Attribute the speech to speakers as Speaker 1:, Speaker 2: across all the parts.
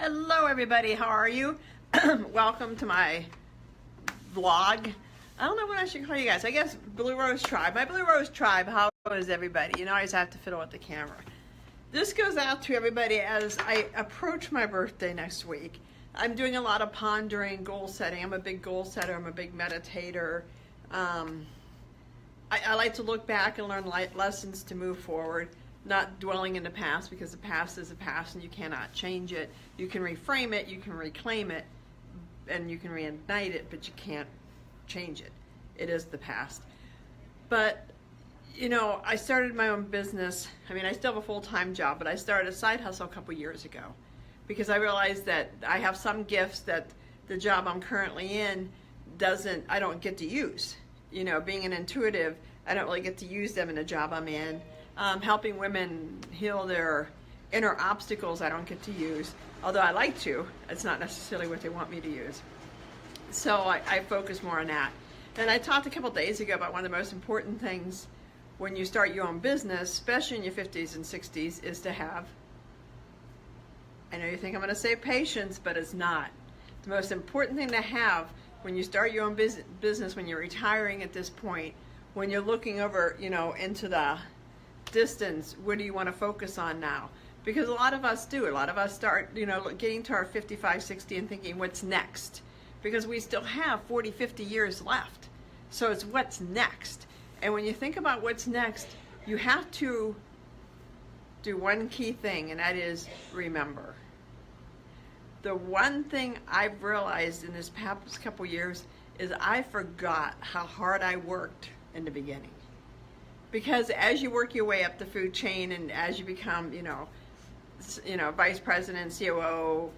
Speaker 1: Hello everybody, how are you? Welcome to my vlog. I don't know what I should call you guys. I guess Blue Rose Tribe. My Blue Rose Tribe, how is everybody? You know, I always have to fiddle with the camera. This goes out to everybody as I approach my birthday next week. I'm doing a lot of pondering, goal setting. I'm a big goal setter. I'm a big meditator. I like to look back and learn lessons to move forward, not dwelling in the past, because the past is the past and you cannot change it. You can reframe it, you can reclaim it, and you can reignite it, but you can't change it. It is the past. But, you know, I started my own business. I mean, I still have a full-time job, but I started a side hustle a couple years ago because I realized that I have some gifts that the job I'm currently in I don't get to use. You know, being an intuitive, I don't really get to use them in the job I'm in. Helping women heal their inner obstacles, I don't get to use. Although I like to, it's not necessarily what they want me to use. So I focus more on that. And I talked a couple days ago about one of the most important things when you start your own business, especially in your 50s and 60s, is to have, I know you think I'm going to say patience, but it's not. The most important thing to have when you start your own business, when you're retiring at this point, when you're looking over, you know, into the distance, what do you want to focus on now? Because a lot of us do. A lot of us start, you know, getting to our 55, 60 and thinking, what's next? Because we still have 40, 50 years left. So it's what's next. And when you think about what's next, you have to do one key thing, and that is remember. The one thing I've realized in this past couple years is I forgot how hard I worked in the beginning. Because as you work your way up the food chain and as you become, you know, vice president, COO,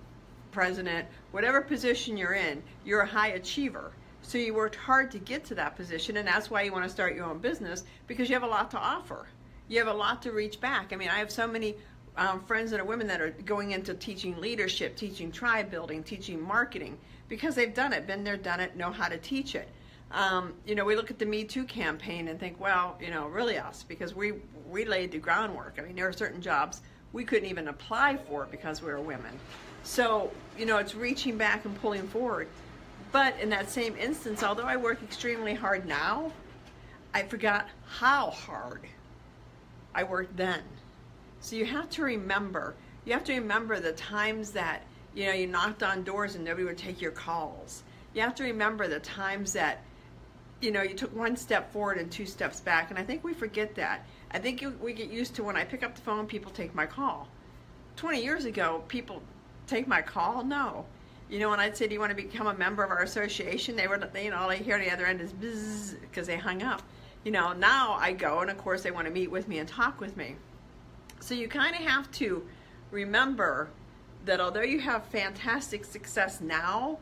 Speaker 1: president, whatever position you're in, you're a high achiever. So you worked hard to get to that position, and that's why you want to start your own business, because you have a lot to offer. You have a lot to reach back. I mean, I have so many friends that are women that are going into teaching leadership, teaching tribe building, teaching marketing, because they've done it, been there, done it, know how to teach it. You know, we look at the Me Too campaign and think, well, you know, really us, because we laid the groundwork. I mean, there are certain jobs we couldn't even apply for because we were women. So, you know, it's reaching back and pulling forward. But in that same instance, although I work extremely hard now, I forgot how hard I worked then. So you have to remember the times that, you know, you knocked on doors and nobody would take your calls. You have to remember the times that, you know, you took one step forward and two steps back, and I think we forget that. I think we get used to when I pick up the phone, people take my call. 20 years ago, people take my call? No. You know, when I'd say, do you want to become a member of our association? They were, you know, all I hear on the other end is bzzz, because they hung up. You know, now I go, and of course they want to meet with me and talk with me. So you kind of have to remember that although you have fantastic success now,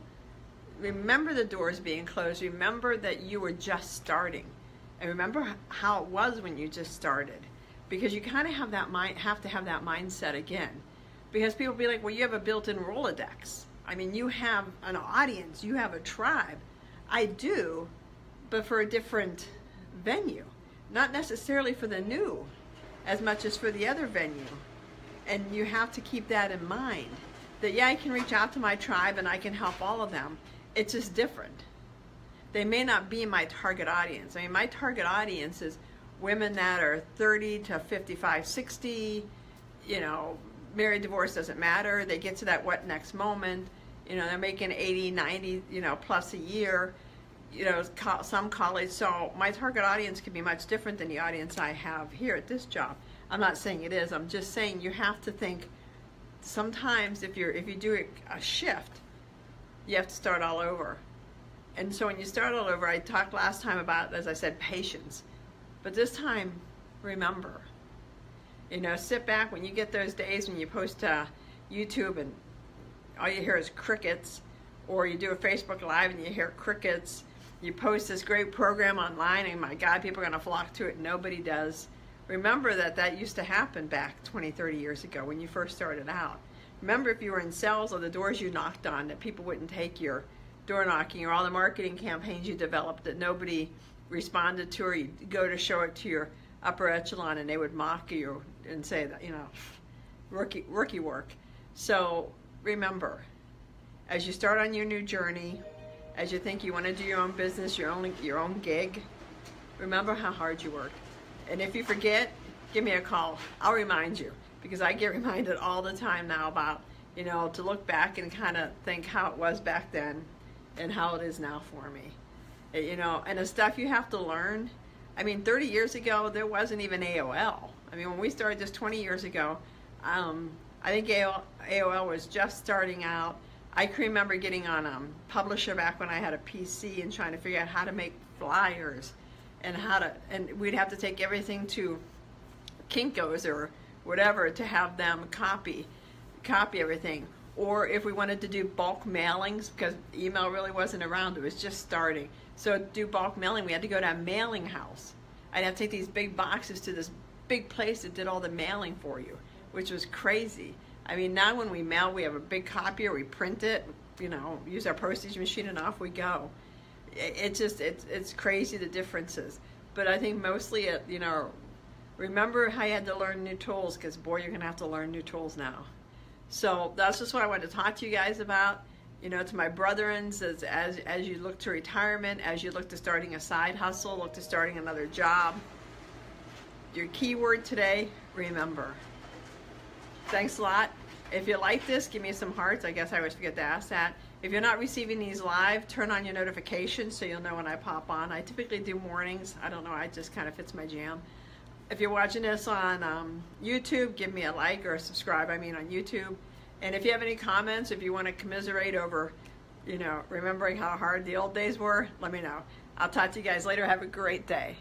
Speaker 1: remember the doors being closed. Remember that you were just starting, and remember how it was when you just started, because you kind of have to have that mindset again. Because people be like, well, you have a built-in Rolodex. I mean, you have an audience, you have a tribe. I do, but for a different venue, not necessarily for the new as much as for the other venue. And you have to keep that in mind, that yeah, I can reach out to my tribe and I can help all of them. It's just different. They may not be my target audience. I mean, my target audience is women that are 30 to 55, 60, you know, married, divorced, doesn't matter. They get to that what next moment. You know, they're making 80, 90, you know, plus a year, you know, some college. So my target audience can be much different than the audience I have here at this job. I'm not saying it is. I'm just saying you have to think sometimes if you do a shift, you have to start all over. And so when you start all over, I talked last time about, as I said, patience. But this time, remember. You know, sit back when you get those days when you post to YouTube and all you hear is crickets, or you do a Facebook Live and you hear crickets. You post this great program online and my God, people are going to flock to it. Nobody does. Remember that used to happen back 20, 30 years ago when you first started out. Remember, if you were in sales or the doors you knocked on, that people wouldn't take your door knocking, or all the marketing campaigns you developed that nobody responded to, or you go to show it to your upper echelon and they would mock you and say that, you know, rookie work. So remember, as you start on your new journey, as you think you want to do your own business, your own gig, remember how hard you worked. And if you forget, give me a call. I'll remind you, because I get reminded all the time now about, you know, to look back and kind of think how it was back then and how it is now for me. You know, and the stuff you have to learn. I mean, 30 years ago, there wasn't even AOL. I mean, when we started just 20 years ago, I think AOL was just starting out. I can remember getting on Publisher back when I had a PC and trying to figure out how to make flyers and and we'd have to take everything to Kinko's or whatever to have them copy everything. Or if we wanted to do bulk mailings, because email really wasn't around, it was just starting. So to do bulk mailing, we had to go to a mailing house. I'd have to take these big boxes to this big place that did all the mailing for you, which was crazy. I mean, now when we mail, we have a big copier, we print it, you know, use our postage machine, and off we go. It's crazy the differences. But I think mostly, you know, remember how you had to learn new tools, because boy, you're gonna have to learn new tools now. So that's just what I wanted to talk to you guys about. You know, to my brethrens, as you look to retirement, as you look to starting a side hustle, look to starting another job. Your key word today, remember. Thanks a lot. If you like this, give me some hearts. I guess I always forget to ask that. If you're not receiving these live, turn on your notifications so you'll know when I pop on. I typically do mornings. I don't know, it just kind of fits my jam. If you're watching this on YouTube, give me a like or a subscribe, on YouTube. And if you have any comments, if you want to commiserate over, you know, remembering how hard the old days were, let me know. I'll talk to you guys later. Have a great day.